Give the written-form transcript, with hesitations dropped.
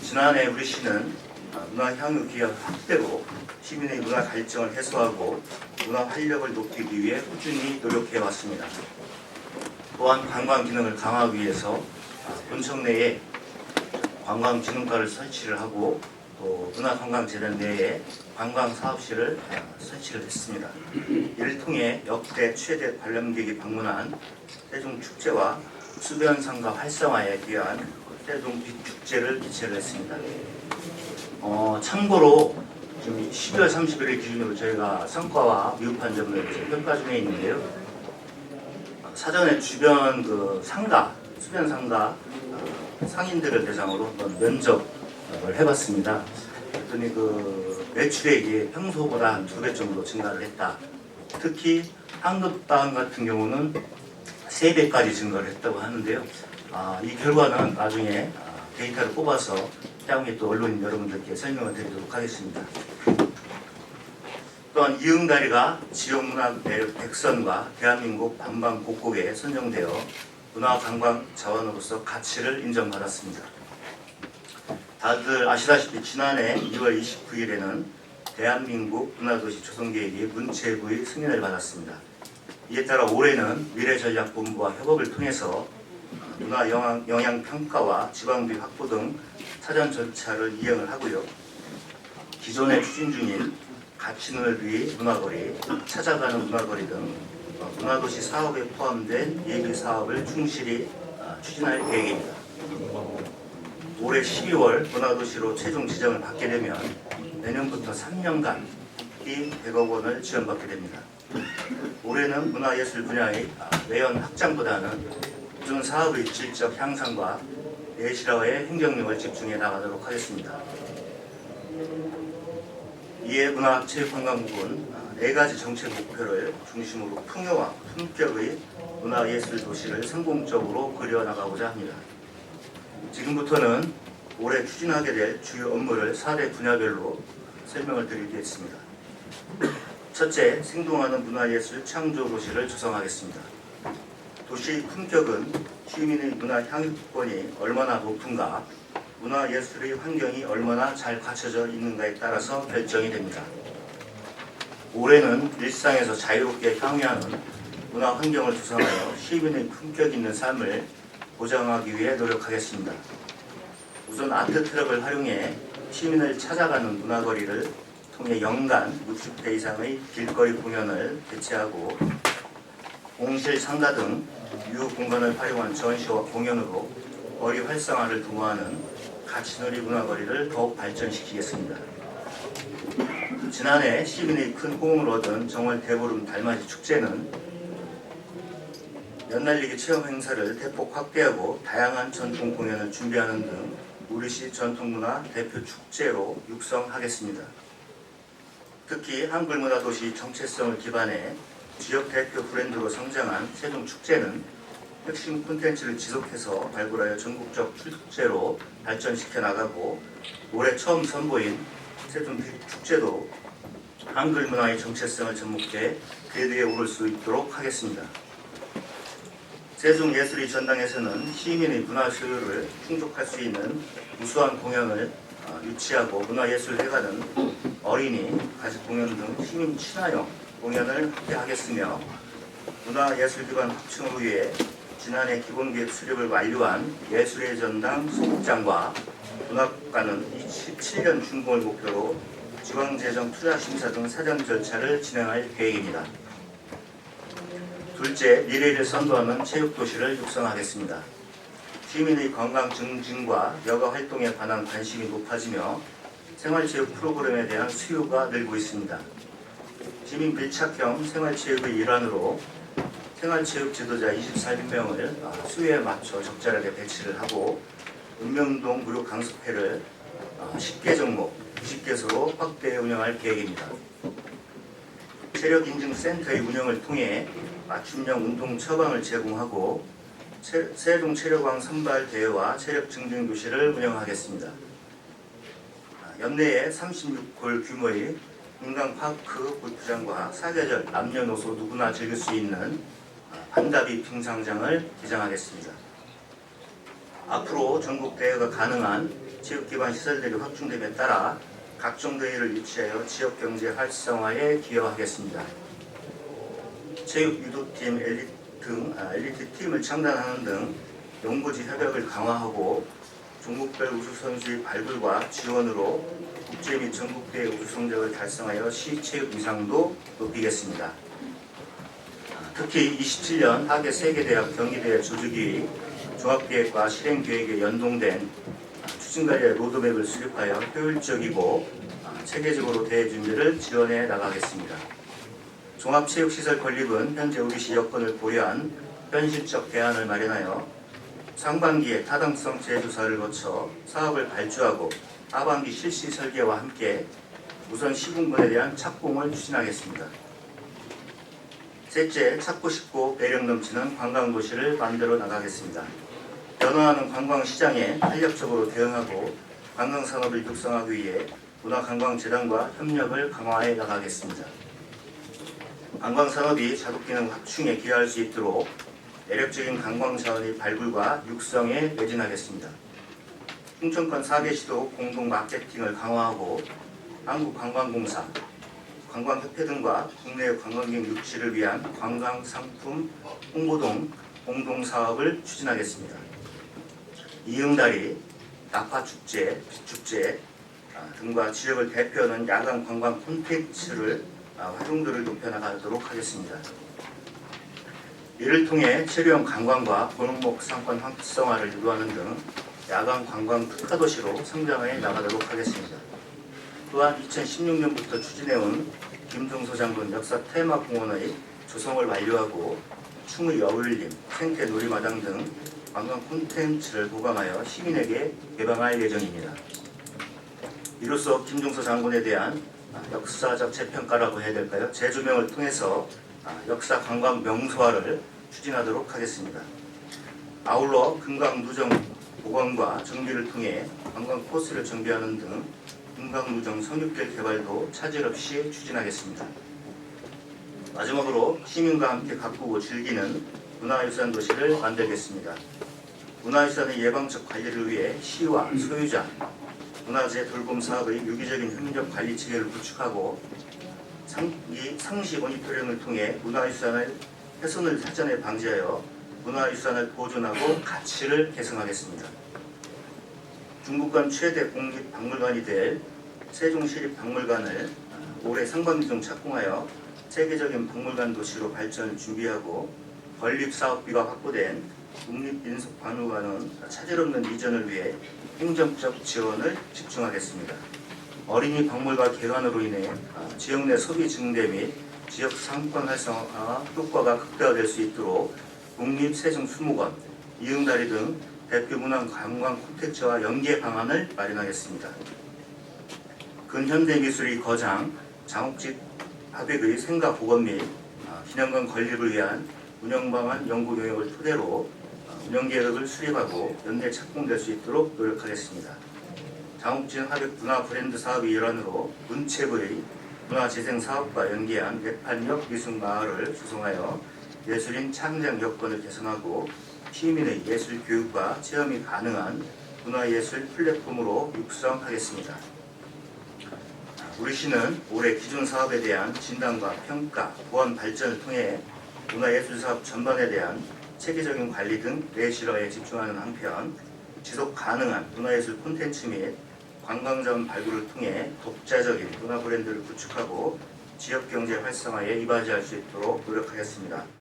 지난해 우리 시는 문화 향유 기업 확대로 시민의 문화 갈증을 해소하고 문화 활력을 높이기 위해 꾸준히 노력해 왔습니다. 또한 관광 기능을 강화하기 위해서 본청 내에 관광진흥과를 설치를 하고 또 문화관광재단 내에 관광사업실을 설치를 했습니다. 이를 통해 역대 최대 관람객이 방문한 세종축제와 수변상가 활성화에 위한 세종빛축제를 개최를 했습니다. 참고로 지금 12월 31일 기준으로 저희가 성과와 미흡한 점을 평가 중에 있는데요. 사전에 주변 수변 상가 상인들을 대상으로 한번 면접을 해봤습니다. 그랬더니 매출액이 평소보다 한 2배 정도 증가를 했다. 특히 한급당 같은 경우는 3배까지 증가를 했다고 하는데요. 이 결과는 나중에 데이터를 뽑아서 향후에 또 언론인 여러분들께 설명을 드리도록 하겠습니다. 또한 이응다리가 지역문화 매력 백선과 대한민국 반방 곡곡에 선정되어 문화관광 자원으로서 가치를 인정받았습니다. 다들 아시다시피 지난해 2월 29일에는 대한민국 문화도시 조성계획이 문체부의 승인을 받았습니다. 이에 따라 올해는 미래전략본부와 협업을 통해서 문화 영향평가와 지방비 확보 등 사전 절차를 이행을 하고요. 기존에 추진 중인 가치넓이 문화거리, 찾아가는 문화거리 등 문화도시 사업에 포함된 예비 사업을 충실히 추진할 계획입니다. 올해 12월 문화도시로 최종 지정을 받게 되면 내년부터 3년간 이 100억 원을 지원받게 됩니다. 올해는 문화예술 분야의 매연 확장보다는 기존 사업의 질적 향상과 내실화의 행정력을 집중해 나가도록 하겠습니다. 이에 문화체육관광부는 4가지 정책 목표를 중심으로 풍요와 품격의 문화예술 도시를 성공적으로 그려나가고자 합니다. 지금부터는 올해 추진하게 될 주요 업무를 4대 분야별로 설명을 드리겠습니다. 첫째, 생동하는 문화예술 창조 도시를 조성하겠습니다. 도시의 품격은 시민의 문화 향유권이 얼마나 높은가, 문화예술의 환경이 얼마나 잘 갖춰져 있는가에 따라서 결정이 됩니다. 올해는 일상에서 자유롭게 향유하는 문화 환경을 조성하여 시민의 품격 있는 삶을 보장하기 위해 노력하겠습니다. 우선 아트트럭을 활용해 시민을 찾아가는 문화거리를 통해 연간 60대 이상의 길거리 공연을 개최하고 공실 상가 등 유휴 공간을 활용한 전시와 공연으로 거리 활성화를 도모하는 가치놀이 문화거리를 더욱 발전시키겠습니다. 지난해 시민의 큰 호응을 얻은 정월 대보름 달맞이 축제는 연날리기 체험 행사를 대폭 확대하고 다양한 전통 공연을 준비하는 등 우리시 전통문화 대표 축제로 육성하겠습니다. 특히 한글문화도시 정체성을 기반해 지역 대표 브랜드로 성장한 세종축제는 핵심 콘텐츠를 지속해서 발굴하여 전국적 축제로 발전시켜 나가고 올해 처음 선보인 세종축제도 한글 문화의 정체성을 접목해 대대에 오를 수 있도록 하겠습니다. 세종예술의 전당에서는 시민의 문화 소유를 충족할 수 있는 우수한 공연을 유치하고 문화예술회관은 어린이, 가족 공연 등 시민 친화형 공연을 확대하겠으며 문화예술기관 확충을 위해 지난해 기본계획 수립을 완료한 예술의 전당 소극장과 문화국가는 27년 준공을 목표로 지방재정 투자심사 등 사전 절차를 진행할 계획입니다. 둘째, 미래를 선도하는 체육도시를 육성하겠습니다. 시민의 건강 증진과 여가 활동에 관한 관심이 높아지며 생활체육 프로그램에 대한 수요가 늘고 있습니다. 시민 밀착형 생활체육의 일환으로 생활체육 지도자 24명을 수요에 맞춰 적절하게 배치를 하고 운명운동 무료 강습회를 10개 종목 90개소로 확대 운영할 계획입니다. 체력인증센터의 운영을 통해 맞춤형 운동 처방을 제공하고 세종체력왕 선발대회와 체력 증진 도시를 운영하겠습니다. 연내에 36홀 규모의 인강파크 골프장과 사계절 남녀노소 누구나 즐길 수 있는 반다비 빙상장을 개장하겠습니다. 앞으로 전국 대회가 가능한 체육기반 시설들이 확충됨에 따라 각종 대회를 유치하여 지역경제 활성화에 기여하겠습니다. 체육 유도팀, 엘리트 팀을 창단하는 등 연고지 협약을 강화하고 종목별 우수선수의 발굴과 지원으로 국제 및 전국대회 우수 성적을 달성하여 시체육 위상도 높이겠습니다. 특히 27년 하계 세계대학 경기대회 조직위 종합계획과 실행계획에 연동된 추진관리의 로드맵을 수립하여 효율적이고 체계적으로 대회 준비를 지원해 나가겠습니다. 종합체육시설 건립은 현재 우리시 여건을 고려한 현실적 대안을 마련하여 상반기에 타당성 재조사를 거쳐 사업을 발주하고 하반기 실시 설계와 함께 우선 시군군에 대한 착공을 추진하겠습니다. 셋째, 찾고 싶고 매력 넘치는 관광도시를 만들어 나가겠습니다. 변화하는 관광시장에 탄력적으로 대응하고 관광산업을 육성하기 위해 문화관광재단과 협력을 강화해 나가겠습니다. 관광산업이 자국기능 확충에 기여할 수 있도록 매력적인 관광자원의 발굴과 육성에 매진하겠습니다. 충청권 4개 시도 공동 마케팅을 강화하고 한국관광공사, 관광협회 등과 국내 관광객 유치를 위한 관광상품 홍보 등 공동사업을 추진하겠습니다. 이응다리, 나파축제, 빛축제 등과 지역을 대표하는 야간 관광 콘텐츠를 활용도를 높여나가도록 하겠습니다. 이를 통해 체류형 관광과 골목 상권 활성화를 유도하는 등 야간 관광 특화도시로 성장해 나가도록 하겠습니다. 또한 2016년부터 추진해온 김종서 장군 역사 테마공원의 조성을 완료하고 충의 어울림, 생태 놀이마당 등 관광 콘텐츠를 보강하여 시민에게 개방할 예정입니다. 이로써 김종서 장군에 대한 역사적 재평가라고 해야 될까요? 재조명을 통해서 역사 관광 명소화를 추진하도록 하겠습니다. 아울러 금강누정 보강과 정비를 통해 관광 코스를 정비하는 등 금강누정 성육길 개발도 차질 없이 추진하겠습니다. 마지막으로 시민과 함께 가꾸고 즐기는 문화유산 도시를 만들겠습니다. 문화유산의 예방적 관리를 위해 시와 소유자, 문화재 돌봄 사업의 유기적인 협력 관리 체계를 구축하고 상시 모니터링을 통해 문화유산의 훼손을 사전에 방지하여 문화유산을 보존하고 가치를 개선하겠습니다. 중부권 최대 국립박물관이 될 세종시립박물관을 올해 상반기 중 착공하여 세계적인 박물관 도시로 발전을 준비하고 건립사업비가 확보된 국립민속박물관은 차질 없는 이전을 위해 행정적 지원을 집중하겠습니다. 어린이 박물관 개관으로 인해 지역 내 소비 증대 및 지역 상권 활성화 효과가 극대화될 수 있도록 국립세종수목원, 이응다리 등 대표 문화 관광 콘텐츠와 연계 방안을 마련하겠습니다. 근현대미술의 거장, 장옥직 화백의 생가 복원 및 기념관 건립을 위한 운영방안 연구 용역을 토대로 운영계획을 수립하고 연내 착공될 수 있도록 노력하겠습니다. 장옥진 화백 문화 브랜드 사업의 일환으로 문체부의 문화재생사업과 연계한 내판역 미술마을을 조성하여 예술인 창작 여건을 개선하고 시민의 예술 교육과 체험이 가능한 문화예술 플랫폼으로 육성하겠습니다. 우리 시는 올해 기존 사업에 대한 진단과 평가, 보완 발전을 통해 문화예술사업 전반에 대한 체계적인 관리 등 내실화에 집중하는 한편 지속 가능한 문화예술 콘텐츠 및 관광자원 발굴을 통해 독자적인 문화 브랜드를 구축하고 지역경제 활성화에 이바지할 수 있도록 노력하겠습니다.